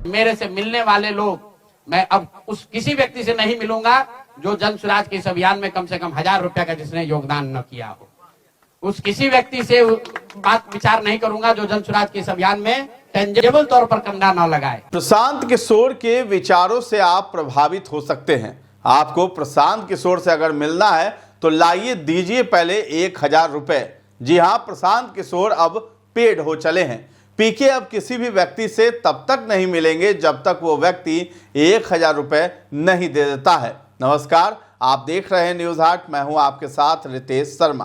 मेरे से मिलने वाले लोग, मैं अब उस किसी व्यक्ति से नहीं मिलूंगा जो जन स्वराज के इस अभियान में कम से कम 1000 रुपया का जिसने योगदान न किया हो। उस किसी व्यक्ति से बात विचार नहीं करूंगा जो जन स्वराज के इस अभियान में टेंजेबल तौर पर कंधा न लगाए। प्रशांत किशोर के विचारों से आप प्रभावित हो सकते हैं। आपको प्रशांत किशोर से अगर मिलना है तो लाइए, दीजिए पहले 1000 रुपए। जी हाँ, प्रशांत किशोर अब पेड हो चले हैं। पीके अब किसी भी व्यक्ति से तब तक नहीं मिलेंगे जब तक वो व्यक्ति 1000 रुपए नहीं दे देता है। नमस्कार, आप देख रहे हैं न्यूज हाट, मैं हूं आपके साथ रितेश शर्मा।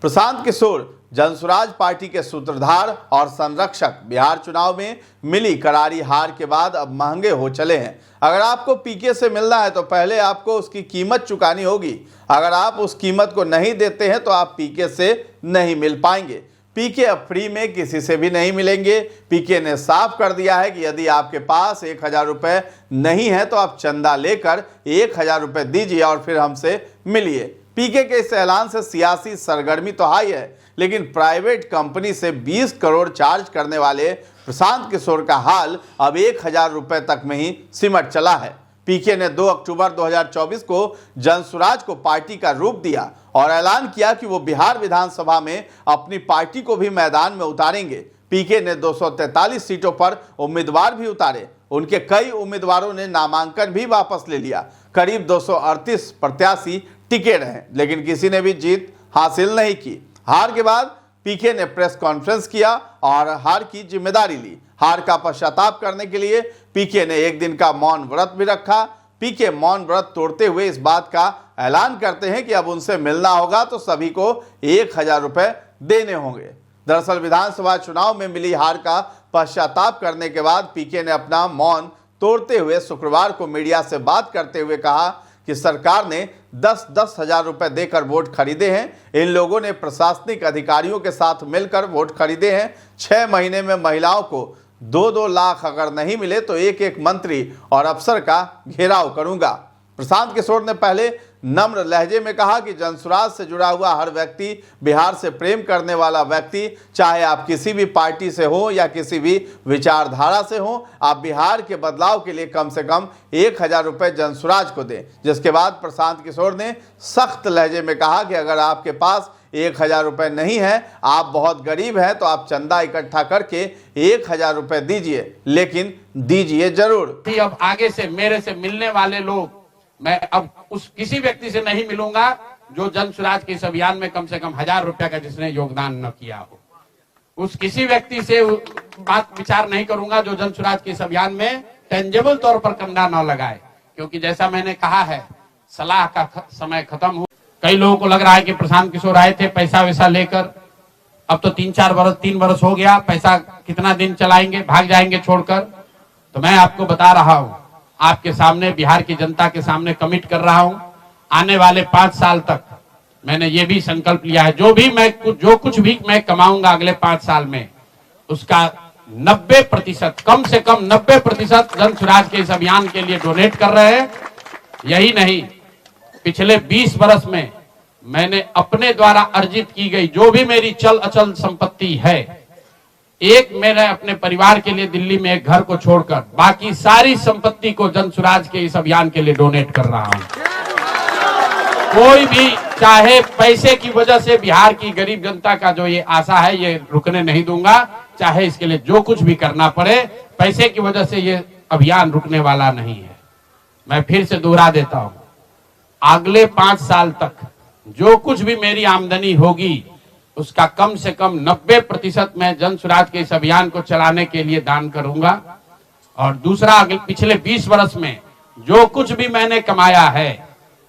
प्रशांत किशोर जनसुराज पार्टी के सूत्रधार और संरक्षक बिहार चुनाव में मिली करारी हार के बाद अब महंगे हो चले हैं। अगर आपको पीके से मिलना है तो पहले आपको उसकी कीमत चुकानी होगी। अगर आप उस कीमत को नहीं देते हैं तो आप पीके से नहीं मिल पाएंगे। पीके अब फ्री में किसी से भी नहीं मिलेंगे। पीके ने साफ कर दिया है कि यदि आपके पास 1000 रुपए नहीं है तो आप चंदा लेकर 1000 रुपए दीजिए और फिर हमसे मिलिए। पीके के इस ऐलान से सियासी सरगर्मी तो हाई है, लेकिन प्राइवेट कंपनी से 20 करोड़ चार्ज करने वाले प्रशांत किशोर का हाल अब 1000 रुपए तक में ही सिमट चला है। पीके ने 2 अक्टूबर 2024 को जनसुराज को पार्टी का रूप दिया और ऐलान किया कि वो बिहार विधानसभा में अपनी पार्टी को भी मैदान में उतारेंगे। पीके ने 243 सीटों पर उम्मीदवार भी उतारे। उनके कई उम्मीदवारों ने नामांकन भी वापस ले लिया। करीब 238 प्रत्याशी टिके रहे, लेकिन किसी ने भी जीत हासिल नहीं की। हार के बाद पीके ने प्रेस कॉन्फ्रेंस किया और हार की जिम्मेदारी ली। हार का पश्चाताप करने के लिए पीके ने एक दिन का मौन व्रत भी रखा। पीके मौन व्रत तोड़ते हुए इस बात का ऐलान करते हैं कि अब उनसे मिलना होगा तो सभी को 1000 रुपए देने होंगे। दरअसल विधानसभा चुनाव में मिली हार का पश्चाताप करने के बाद पीके ने अपना मौन तोड़ते हुए शुक्रवार को मीडिया से बात करते हुए कहा कि सरकार ने 10-10 हजार रुपए देकर वोट खरीदे हैं। इन लोगों ने प्रशासनिक अधिकारियों के साथ मिलकर वोट खरीदे हैं। 6 महीने में महिलाओं को 2-2 लाख अगर नहीं मिले तो एक मंत्री और अफसर का घेराव करूंगा। प्रशांत किशोर ने पहले नम्र लहजे में कहा कि जनसुराज से जुड़ा हुआ हर व्यक्ति, बिहार से प्रेम करने वाला व्यक्ति, चाहे आप किसी भी पार्टी से हो या किसी भी विचारधारा से हो, आप बिहार के बदलाव के लिए कम से कम 1000 रुपए जनसुराज को दें। जिसके बाद प्रशांत किशोर ने सख्त लहजे में कहा कि अगर आपके पास 1000 रुपए नहीं है, आप बहुत गरीब हैं, तो आप चंदा इकट्ठा करके 1000 रुपए दीजिए, लेकिन दीजिए जरूर। अब आगे से मेरे से मिलने वाले लोग, मैं अब उस किसी व्यक्ति से नहीं मिलूंगा जो जन स्वराज के इस अभियान में कम से कम 1000 रुपया का जिसने योगदान न किया हो। उस किसी व्यक्ति से बात विचार नहीं करूंगा जो जन स्वराज के इस अभियान में टेंजेबल तौर पर कंधा न लगाए, क्योंकि जैसा मैंने कहा है, सलाह का समय खत्म हो। कई लोगों को लग रहा है कि प्रशांत किशोर आए थे पैसा वैसा लेकर, अब तो 3 वर्ष हो गया, पैसा कितना दिन चलाएंगे, भाग जाएंगे छोड़कर। तो मैं आपको बता रहा हूं, आपके सामने, बिहार की जनता के सामने कमिट कर रहा हूं, आने वाले 5 साल तक मैंने ये भी संकल्प लिया है, जो कुछ भी मैं कमाऊंगा अगले 5 साल में, उसका 90%, कम से कम 90% जन स्वराज के इस अभियान के लिए डोनेट कर रहे हैं। यही नहीं, पिछले 20 वर्ष में मैंने अपने द्वारा अर्जित की गई जो भी मेरी चल अचल संपत्ति है, मैंने अपने परिवार के लिए दिल्ली में एक घर को छोड़कर बाकी सारी संपत्ति को जन स्वराज के इस अभियान के लिए डोनेट कर रहा हूं। कोई भी, चाहे पैसे की वजह से बिहार की गरीब जनता का जो ये आशा है, ये रुकने नहीं दूंगा। चाहे इसके लिए जो कुछ भी करना पड़े, पैसे की वजह से ये अभियान रुकने वाला नहीं है। मैं फिर से दोहरा देता हूं, अगले 5 साल तक जो कुछ भी मेरी आमदनी होगी उसका कम से कम 90% मैं जन स्वराज के इस अभियान को चलाने के लिए दान करूंगा। और दूसरा, पिछले 20 वर्ष में जो कुछ भी मैंने कमाया है,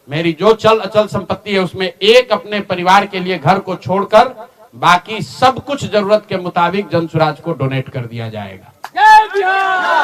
मेरी जो चल अचल संपत्ति है, उसमें अपने परिवार के लिए घर को छोड़कर बाकी सब कुछ जरूरत के मुताबिक जन स्वराज को डोनेट कर दिया जाएगा।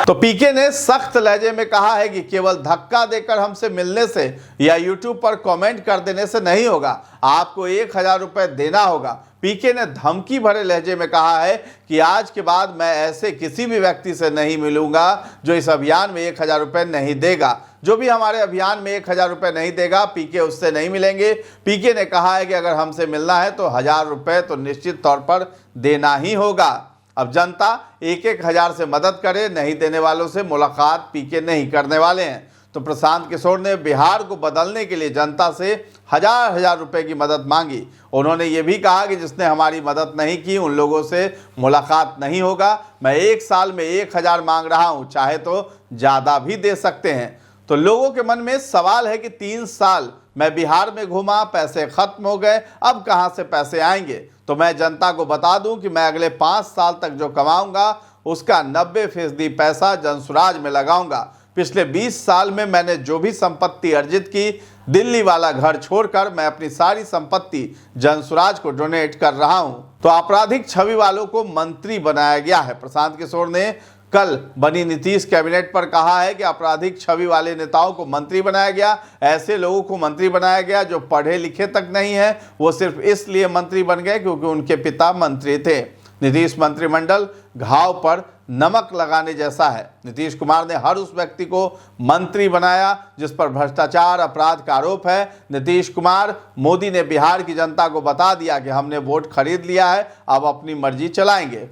तो पीके ने सख्त लहजे में कहा है कि केवल धक्का देकर हमसे मिलने से या यूट्यूब पर कमेंट कर देने से नहीं होगा, आपको 1000 रुपए देना होगा। पीके ने धमकी भरे लहजे में कहा है कि आज के बाद मैं ऐसे किसी भी व्यक्ति से नहीं मिलूंगा जो इस अभियान में 1000 रुपए नहीं देगा। जो भी हमारे अभियान में 1000 रुपए नहीं देगा, पीके उससे नहीं मिलेंगे। पीके ने कहा है कि अगर हमसे मिलना है तो 1000 रुपए तो निश्चित तौर पर देना ही होगा। अब जनता एक एक हजार से मदद करे, नहीं देने वालों से मुलाकात पीके नहीं करने वाले हैं। तो प्रशांत किशोर ने बिहार को बदलने के लिए जनता से हजार हजार रुपए की मदद मांगी। उन्होंने ये भी कहा कि जिसने हमारी मदद नहीं की उन लोगों से मुलाकात नहीं होगा। मैं 1 साल में 1000 मांग रहा हूं, चाहे तो ज़्यादा भी दे सकते हैं। तो लोगों के मन में सवाल है कि 3 साल मैं बिहार में घूमा, पैसे खत्म हो गए, अब कहां से पैसे आएंगे। तो मैं जनता को बता दूं कि मैं अगले 5 साल तक जो कमाऊंगा उसका 90% पैसा जनसुराज में लगाऊंगा। पिछले 20 साल में मैंने जो भी संपत्ति अर्जित की, दिल्ली वाला घर छोड़कर मैं अपनी सारी संपत्ति जनसुराज को डोनेट कर रहा हूं। तो आपराधिक छवि वालों को मंत्री बनाया गया है। प्रशांत किशोर ने कल बनी नीतीश कैबिनेट पर कहा है कि आपराधिक छवि वाले नेताओं को मंत्री बनाया गया। ऐसे लोगों को मंत्री बनाया गया जो पढ़े लिखे तक नहीं है, वो सिर्फ इसलिए मंत्री बन गए क्योंकि उनके पिता मंत्री थे। नीतीश मंत्रिमंडल घाव पर नमक लगाने जैसा है। नीतीश कुमार ने हर उस व्यक्ति को मंत्री बनाया जिस पर भ्रष्टाचार अपराध का आरोप है। नीतीश कुमार, मोदी ने बिहार की जनता को बता दिया कि हमने वोट खरीद लिया है, अब अपनी मर्जी चलाएंगे।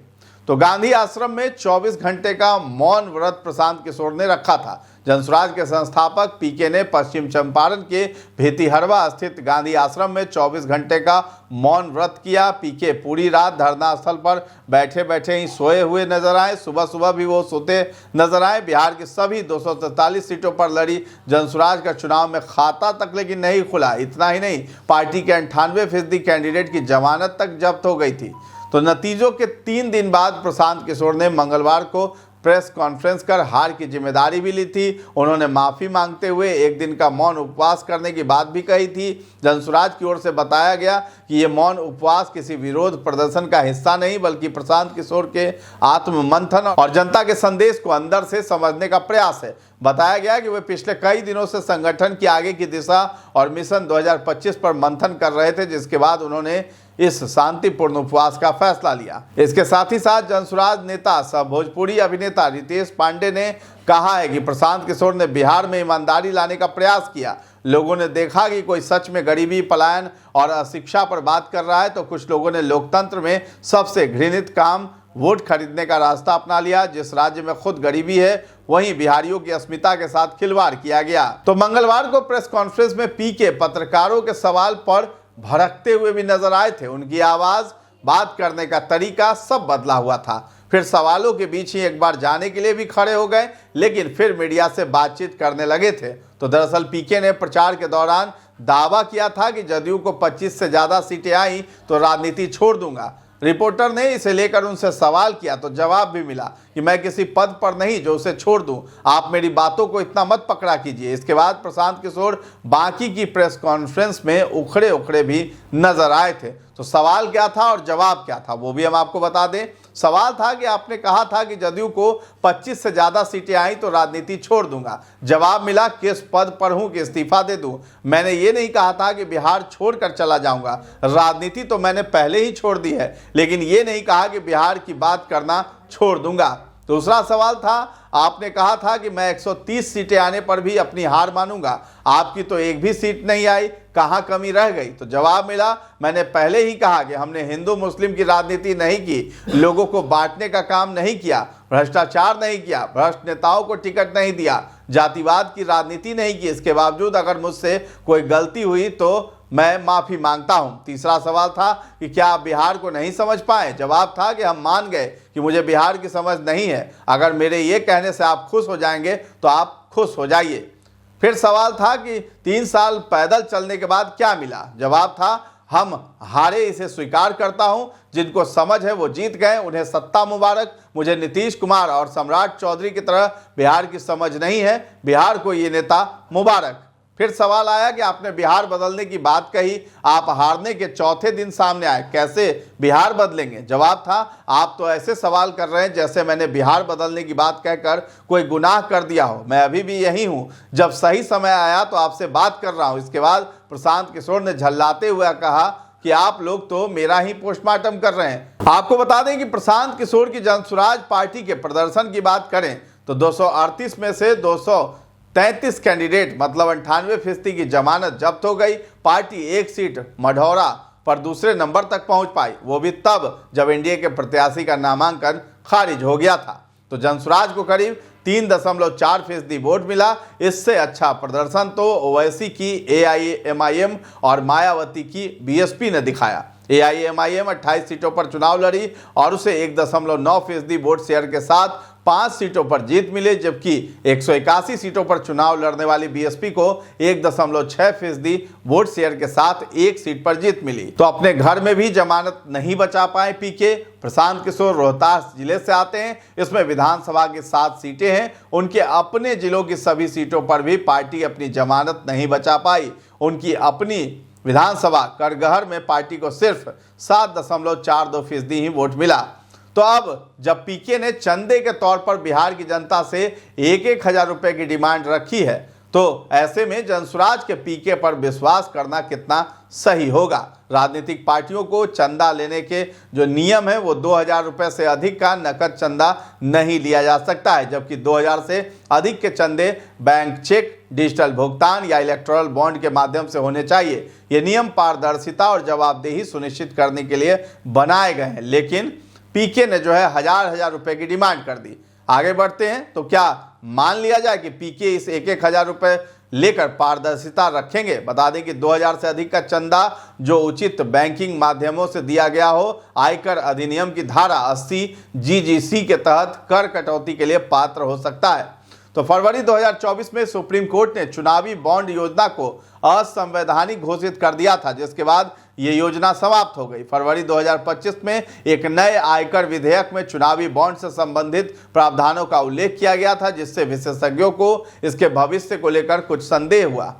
तो गांधी आश्रम में 24 घंटे का मौन व्रत प्रशांत किशोर ने रखा था। जनसुराज के संस्थापक पीके ने पश्चिम चंपारण के भितिहरवा स्थित गांधी आश्रम में 24 घंटे का मौन व्रत किया। पीके पूरी रात धरना स्थल पर बैठे बैठे ही सोए हुए नजर आए। सुबह सुबह भी वो सोते नजर आए। बिहार की सभी 243 सीटों पर लड़ी जनसुराज का चुनाव में खाता तक लेकिन नहीं खुला। इतना ही नहीं, पार्टी के 98% कैंडिडेट की जमानत तक जब्त हो गई थी। तो नतीजों के 3 दिन बाद प्रशांत किशोर ने मंगलवार को प्रेस कॉन्फ्रेंस कर हार की जिम्मेदारी भी ली थी। उन्होंने माफ़ी मांगते हुए 1 दिन का मौन उपवास करने की बात भी कही थी। जनसुराज की ओर से बताया गया कि ये मौन उपवास किसी विरोध प्रदर्शन का हिस्सा नहीं बल्कि प्रशांत किशोर के आत्ममंथन और जनता के संदेश को अंदर से समझने का प्रयास है। बताया गया कि वे पिछले कई दिनों से संगठन की आगे की दिशा और मिशन 2025 पर मंथन कर रहे थे, जिसके बाद उन्होंने इस शांतिपूर्ण उपवास का फैसला लिया। इसके साथ ही साथ जनसुराज नेता सह भोजपुरी अभिनेता रितेश पांडे ने कहा है कि प्रशांत किशोर ने बिहार में ईमानदारी लाने का प्रयास किया। लोगों ने देखा कि कोई सच में गरीबी, पलायन और अशिक्षा पर बात कर रहा है, तो कुछ लोगों ने लोकतंत्र में सबसे घृणित काम वोट खरीदने का रास्ता अपना लिया। जिस राज्य में खुद गरीबी है वहीं बिहारियों की अस्मिता के साथ खिलवाड़ किया गया। तो मंगलवार को प्रेस कॉन्फ्रेंस में पीके पत्रकारों के सवाल पर भड़कते हुए भी नजर आए थे। उनकी आवाज, बात करने का तरीका सब बदला हुआ था। फिर सवालों के बीच ही एक बार जाने के लिए भी खड़े हो गए, लेकिन फिर मीडिया से बातचीत करने लगे थे। तो दरअसल पीके ने प्रचार के दौरान दावा किया था कि जदयू को 25 से ज्यादा सीटें आई तो राजनीति छोड़ दूंगा। रिपोर्टर ने इसे लेकर उनसे सवाल किया तो जवाब भी मिला कि मैं किसी पद पर नहीं जो उसे छोड़ दूं, आप मेरी बातों को इतना मत पकड़ा कीजिए। इसके बाद प्रशांत किशोर बाकी की प्रेस कॉन्फ्रेंस में उखड़े उखड़े भी नजर आए थे। तो सवाल क्या था और जवाब क्या था वो भी हम आपको बता दें। सवाल था कि आपने कहा था कि जदयू को 25 से ज्यादा सीटें आई तो राजनीति छोड़ दूंगा। जवाब मिला किस पद पर हूं कि इस्तीफा दे दूं। मैंने ये नहीं कहा था कि बिहार छोड़कर चला जाऊंगा, राजनीति तो मैंने पहले ही छोड़ दी है, लेकिन ये नहीं कहा कि बिहार की बात करना छोड़ दूंगा। दूसरा सवाल था, आपने कहा था कि मैं 130 सीटें आने पर भी अपनी हार मानूंगा, आपकी तो एक भी सीट नहीं आई, कहां कमी रह गई। तो जवाब मिला, मैंने पहले ही कहा कि हमने हिंदू मुस्लिम की राजनीति नहीं की, लोगों को बांटने का काम नहीं किया, भ्रष्टाचार नहीं किया, भ्रष्ट नेताओं को टिकट नहीं दिया, जातिवाद की राजनीति नहीं की। इसके बावजूद अगर मुझसे कोई गलती हुई तो मैं माफी मांगता हूं। तीसरा सवाल था कि क्या आप बिहार को नहीं समझ पाए। जवाब था कि हम मान गए कि मुझे बिहार की समझ नहीं है, अगर मेरे ये कहने से आप खुश हो जाएंगे तो आप खुश हो जाइए। फिर सवाल था कि 3 साल पैदल चलने के बाद क्या मिला। जवाब था, हम हारे इसे स्वीकार करता हूं, जिनको समझ है वो जीत गए, उन्हें सत्ता मुबारक। मुझे नीतीश कुमार और सम्राट चौधरी की तरह बिहार की समझ नहीं है, बिहार को ये नेता मुबारक। फिर सवाल आया कि आपने बिहार बदलने की बात कही, आप हारने के चौथे दिन सामने आए, कैसे बिहार बदलेंगे। जवाब था, आप तो ऐसे सवाल कर रहे हैं जैसे मैंने बिहार बदलने की बात कहकर कोई गुनाह कर दिया हो। मैं अभी भी यही हूं, जब सही समय आया तो आपसे बात कर रहा हूं। इसके बाद प्रशांत किशोर ने झल्लाते हुए कहा कि आप लोग तो मेरा ही पोस्टमार्टम कर रहे हैं। आपको बता दें कि प्रशांत किशोर की जनसुराज पार्टी के प्रदर्शन की बात करें तो 238 में से 233 कैंडिडेट मतलब 98% की जमानत जब्त हो गई। पार्टी एक सीट मढ़ौरा पर दूसरे नंबर तक पहुंच पाई, वो भी तब जब एनडीए के प्रत्याशी का नामांकन खारिज हो गया था। तो जनसुराज को करीब 3.4% वोट मिला। इससे अच्छा प्रदर्शन तो ओवैसी की एआईएमआईएम और मायावती की बीएसपी ने दिखाया। एआईएमआईएम 28 सीटों पर चुनाव लड़ी और उसे 1.9% वोट शेयर के साथ 5 सीटों पर जीत मिली, जबकि 181 सीटों पर चुनाव लड़ने वाली बीएसपी को 1.6% वोट शेयर के साथ 1 सीट पर जीत मिली। तो अपने घर में भी जमानत नहीं बचा पाए पीके। प्रशांत किशोर रोहतास जिले से आते हैं, इसमें विधानसभा की 7 सीटें हैं। उनके अपने जिलों की सभी सीटों पर भी पार्टी अपनी जमानत नहीं बचा पाई। उनकी अपनी विधानसभा करगहर में पार्टी को सिर्फ 7.42% ही वोट मिला। तो अब जब पीके ने चंदे के तौर पर बिहार की जनता से 1-1 हजार रुपए की डिमांड रखी है, तो ऐसे में जनसुराज के पीके पर विश्वास करना कितना सही होगा। राजनीतिक पार्टियों को चंदा लेने के जो नियम है वो 2,000 रुपए से अधिक का नकद चंदा नहीं लिया जा सकता है, जबकि 2,000 से अधिक के चंदे बैंक चेक, डिजिटल भुगतान या इलेक्टोरल बॉन्ड के माध्यम से होने चाहिए। ये नियम पारदर्शिता और जवाबदेही सुनिश्चित करने के लिए बनाए गए हैं, लेकिन पीके ने जो है हजार रुपए की डिमांड कर दी। आगे बढ़ते हैं, तो क्या मान लिया जाए कि पीके इस 1-1 हजार रुपए लेकर पारदर्शिता रखेंगे? बता दें कि 2,000 से अधिक का चंदा जो उचित बैंकिंग माध्यमों से दिया गया हो, आयकर अधिनियम की धारा 80 जीजीसी के तहत कर कटौती के लिए पात्र हो सकता है। तो फरवरी 2024 में सुप्रीम कोर्ट ने चुनावी बॉन्ड योजना को असंवैधानिक घोषित कर दिया था, जिसके बाद ये योजना समाप्त हो गई। फरवरी 2025 में एक नए आयकर विधेयक में चुनावी बॉन्ड से संबंधित प्रावधानों का उल्लेख किया गया था, जिससे विशेषज्ञों को इसके भविष्य को लेकर कुछ संदेह हुआ।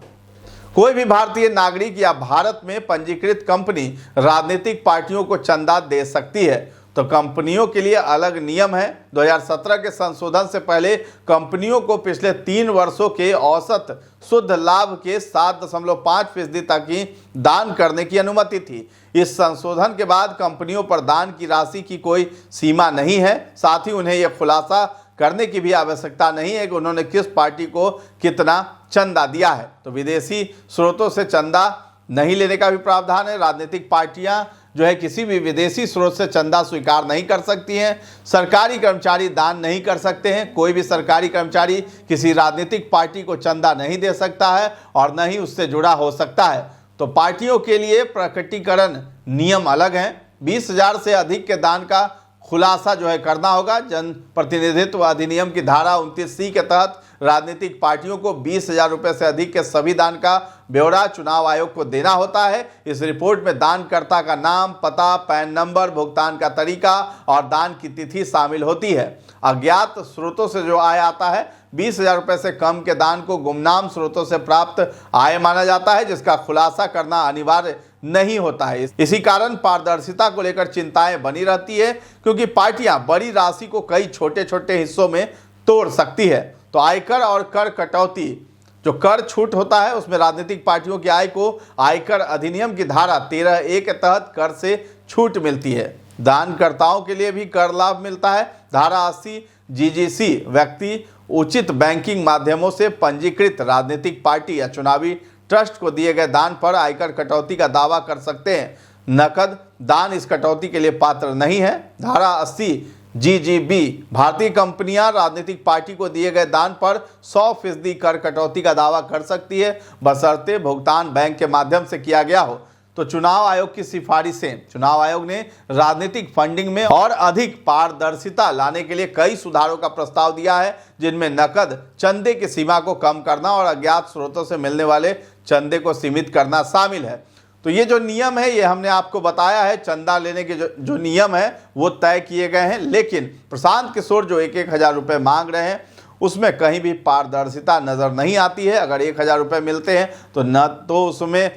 कोई भी भारतीय नागरिक या भारत में पंजीकृत कंपनी राजनीतिक पार्टियों को चंदा दे सकती है। तो कंपनियों के लिए अलग नियम है। 2017 के संशोधन से पहले कंपनियों को पिछले 3 वर्षों के औसत शुद्ध लाभ के 7.5% तक ही दान करने की अनुमति थी। इस संशोधन के बाद कंपनियों पर दान की राशि की कोई सीमा नहीं है। साथ ही उन्हें यह खुलासा करने की भी आवश्यकता नहीं है कि उन्होंने किस पार्टी को कितना चंदा दिया है। तो विदेशी स्रोतों से चंदा नहीं लेने का भी प्रावधान है। राजनीतिक पार्टियां जो है किसी भी विदेशी स्रोत से चंदा स्वीकार नहीं कर सकती हैं। सरकारी कर्मचारी दान नहीं कर सकते हैं। कोई भी सरकारी कर्मचारी किसी राजनीतिक पार्टी को चंदा नहीं दे सकता है और न ही उससे जुड़ा हो सकता है। तो पार्टियों के लिए प्रकटीकरण नियम अलग हैं। 20,000 से अधिक के दान का खुलासा जो है करना होगा। जन प्रतिनिधित्व अधिनियम की धारा 29C के तहत राजनीतिक पार्टियों को 20,000 रुपए से अधिक के सभी दान का ब्यौरा चुनाव आयोग को देना होता है। इस रिपोर्ट में दानकर्ता का नाम, पता, पैन नंबर, भुगतान का तरीका और दान की तिथि शामिल होती है। अज्ञात स्रोतों से जो आय आता है, 20,000 रुपए से कम के दान को गुमनाम स्रोतों से प्राप्त आय माना जाता है, जिसका खुलासा करना अनिवार्य नहीं होता है। इसी कारण पारदर्शिता को लेकर चिंताएं बनी रहती है, क्योंकि पार्टियां बड़ी राशि को कई छोटे छोटे हिस्सों में तोड़ सकती है। तो आयकर और कर कटौती, जो कर छूट होता है, उसमें राजनीतिक पार्टियों की आय को आयकर अधिनियम की धारा 13A के तहत कर से छूट मिलती है। दानकर्ताओं के लिए भी कर लाभ मिलता है। धारा 80 जीजीसी व्यक्ति उचित बैंकिंग माध्यमों से पंजीकृत राजनीतिक पार्टी या चुनावी ट्रस्ट को दिए गए दान पर आयकर कटौती का दावा कर सकते हैं। नकद दान इस कटौती के लिए पात्र नहीं है। धारा 80 जीजीबी भारतीय कंपनियां राजनीतिक पार्टी को दिए गए दान पर 100% कर कटौती का दावा कर सकती है, बशर्ते भुगतान बैंक के माध्यम से किया गया हो। तो चुनाव आयोग की सिफारिशें, चुनाव आयोग ने राजनीतिक फंडिंग में और अधिक पारदर्शिता लाने के लिए कई सुधारों का प्रस्ताव दिया है, जिनमें नकद चंदे की सीमा को कम करना और अज्ञात स्रोतों से मिलने वाले चंदे को सीमित करना शामिल है। तो ये जो नियम है, ये हमने आपको बताया है। चंदा लेने के जो नियम है वो तय किए गए हैं, लेकिन प्रशांत किशोर जो 1-1 हजार रुपये मांग रहे हैं, उसमें कहीं भी पारदर्शिता नजर नहीं आती है। अगर 1,000 रुपये मिलते हैं तो न तो उसमें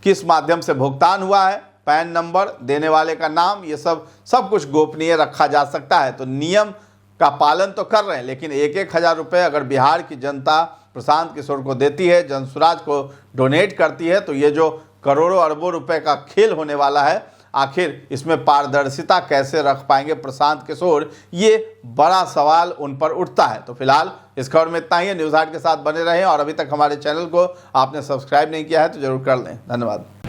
किस माध्यम से भुगतान हुआ है, पैन नंबर, देने वाले का नाम, ये सब कुछ गोपनीय रखा जा सकता है। तो नियम का पालन तो कर रहे हैं, लेकिन 1-1 हजार रुपये अगर बिहार की जनता प्रशांत किशोर को देती है, जनसुराज को डोनेट करती है, तो ये जो करोड़ों अरबों रुपए का खेल होने वाला है, आखिर इसमें पारदर्शिता कैसे रख पाएंगे प्रशांत किशोर, ये बड़ा सवाल उन पर उठता है। तो फिलहाल इस खबर में इतना ही है। न्यूज़ 8 के साथ बने रहें और अभी तक हमारे चैनल को आपने सब्सक्राइब नहीं किया है तो जरूर कर लें। धन्यवाद।